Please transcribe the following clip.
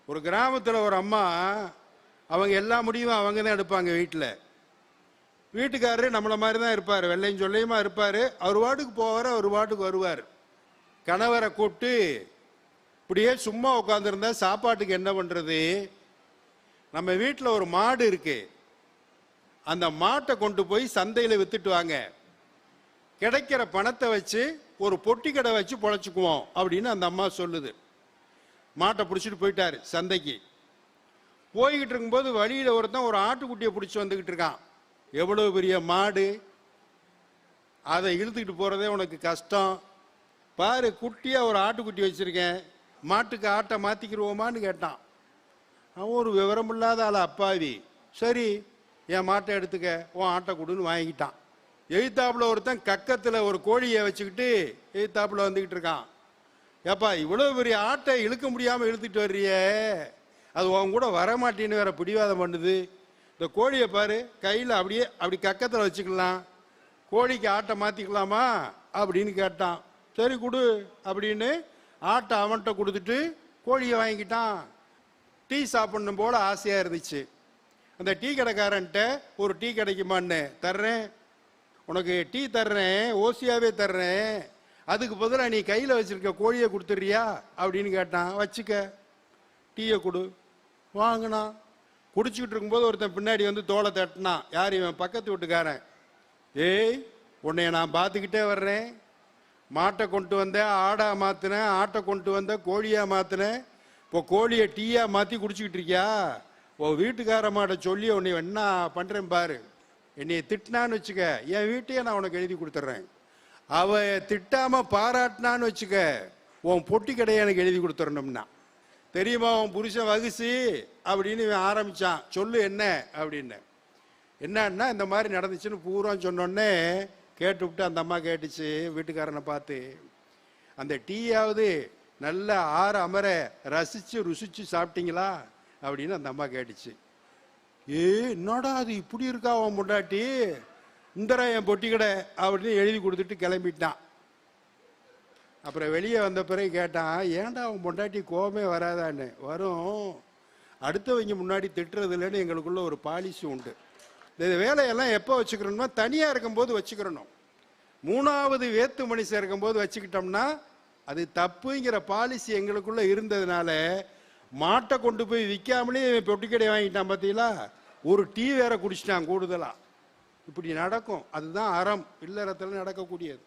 ஒரு கிராமத்தில் ஒரு அம்மா, அவங்க எல்லா முடிவும் அவங்க தான் எடுப்பாங்க. வீட்டுக்காரரு நம்மளை மாதிரி தான் இருப்பார், வெள்ளையும் சொல்லையுமா இருப்பார். அவர் வாட்டுக்கு போவார், அவர் வாட்டுக்கு வருவார். கணவரை கூப்பிட்டு, இப்படியே சும்மா உட்காந்துருந்தா சாப்பாட்டுக்கு என்ன பண்ணுறது? நம்ம வீட்டில் ஒரு மாடு இருக்கு, அந்த மாட்டை கொண்டு போய் சந்தையில் வித்துட்டு வாங்க, கிடைக்கிற பணத்தை வச்சு ஒரு பொட்டி கடை வச்சு பொழைச்சிக்குவோம் அப்படின்னு அந்த அம்மா சொல்லுது. மாட்டை பிடிச்சிட்டு போயிட்டாரு சந்தைக்கு. போய்கிட்டு இருக்கும்போது வழியில் ஒருத்தன் ஒரு ஆட்டுக்குட்டியை பிடிச்சி வந்துக்கிட்டு இருக்கான். எவ்வளவு பெரிய மாடு, அதை இழுத்துக்கிட்டு போகிறதே உனக்கு கஷ்டம். பாரு, குட்டியாக ஒரு ஆட்டுக்குட்டி வச்சுருக்கேன், மாட்டுக்கு ஆட்டை மாற்றிக்கிடுவோமான்னு கேட்டான். அவன் ஒரு விவரம் இல்லாத ஆள், அப்பாவி. சரி, என் மாட்டை எடுத்துக்க, உன் ஆட்டை கொடுன்னு வாங்கிட்டான். எழுத்தாப்புல ஒருத்தன் கக்கத்தில் ஒரு கோழியை வச்சுக்கிட்டு எழுத்தாப்புல வந்துக்கிட்டு இருக்கான். ஏப்பா, இவ்வளோ பெரிய ஆட்டை இழுக்க முடியாமல் இழுத்துட்டு வர்றிய, அது உன் கூட வரமாட்டேன்னு வேற பிடிவாதம் பண்ணுது. இந்த கோழியை பாரு, கையில் அப்படியே அப்படி கக்கத்தில் வச்சுக்கலாம், கோழிக்கு ஆட்டை மாற்றிக்கலாமா அப்படின்னு கேட்டான். சரி கொடு அப்படின்னு ஆட்டை அவன்கிட்ட கொடுத்துட்டு கோழியை வாங்கிக்கிட்டான். டீ சாப்பிடணும் போல ஆசையாக இருந்துச்சு. அந்த டீ கடைக்காரன்ட்ட, ஒரு டீ கிடைக்குமான்னு, தர்றேன், உனக்கு டீ தர்றேன், ஓசியாவே தர்றேன், அதுக்கு பதிலாக நீ கையில் வச்சிருக்க கோழியை கொடுத்துட்றியா அப்படின்னு கேட்டான். வச்சுக்க, டீயை கொடு. வாங்கினான். குடிச்சிக்கிட்டு இருக்கும்போது ஒருத்தன் பின்னாடி வந்து தோலை தட்டினான். யார்? இவன் பக்கத்து வீட்டுக்காரன். ஏய், உன்னைய நான் பார்த்துக்கிட்டே வர்றேன், மாட்டை கொண்டு வந்தேன், ஆடா மாற்றினேன், ஆட்டை கொண்டு வந்த கோழியா மாற்றினேன், இப்போ கோழியை டீயா மாற்றி குடிச்சிக்கிட்டு இருக்கியா? உன் வீட்டுக்கார மாட்டை சொல்லி உன்னை என்ன பண்ணுறேன் பாரு. என்னைய திட்டினான்னு வச்சுக்க, என் வீட்டையே நான் உனக்கு எழுதி கொடுத்துட்றேன். அவ திட்டாம பாராட்டினான்னு வச்சுக்க, உன் பொட்டி கடையை எனக்கு எழுதி கொடுத்துடணும்னா. தெரியுமா உன் புருஷன் வகுசி அப்படின்னு இவன் ஆரம்பிச்சான். சொல்லு என்ன அப்படின்னு. என்னன்னா, இந்த மாதிரி நடந்துச்சுன்னு பூரா சொன்னோடனே கேட்டுவிட்டு அந்த அம்மா கேட்டுச்சு வீட்டுக்காரனை பார்த்து, அந்த டீயாவது நல்ல ஆற அமர ரசிச்சு ருசிச்சு சாப்பிட்டீங்களா அப்படின்னு அந்த அம்மா கேட்டுச்சு. என்னடா அது இப்படி இருக்கா அவன் முண்டாட்டி, இந்தரா என் பொட்டி கடை அப்படின்னு எழுதி கொடுத்துட்டு கிளம்பிட்டான். அப்புறம் வெளியே வந்த பிறகு கேட்டான், ஏன்டா அவன் பொண்டாட்டி கோபமே வராதான்னு. வரும், அடுத்தவங்க முன்னாடி திட்டுறது இல்லைன்னு எங்களுக்குள்ள ஒரு பாலிசி உண்டு. இந்த வேலையெல்லாம் எப்போ வச்சுக்கிறோம்னா, தனியாக இருக்கும்போது வச்சுக்கிறணும். மூணாவது வேத்து மனுஷன் இருக்கும்போது வச்சுக்கிட்டோம்னா அது தப்புங்கிற பாலிசி எங்களுக்குள்ள இருந்ததுனால மாட்டை கொண்டு போய் விற்காமலே பொட்டி கடை வாங்கிட்டான். பார்த்தீங்களா, ஒரு டீ வேற குடிச்சிட்டான் கூடுதலா. இப்படி நடக்கும். அதுதான் அறம் இல்லறத்தில் நடக்கக்கூடியது.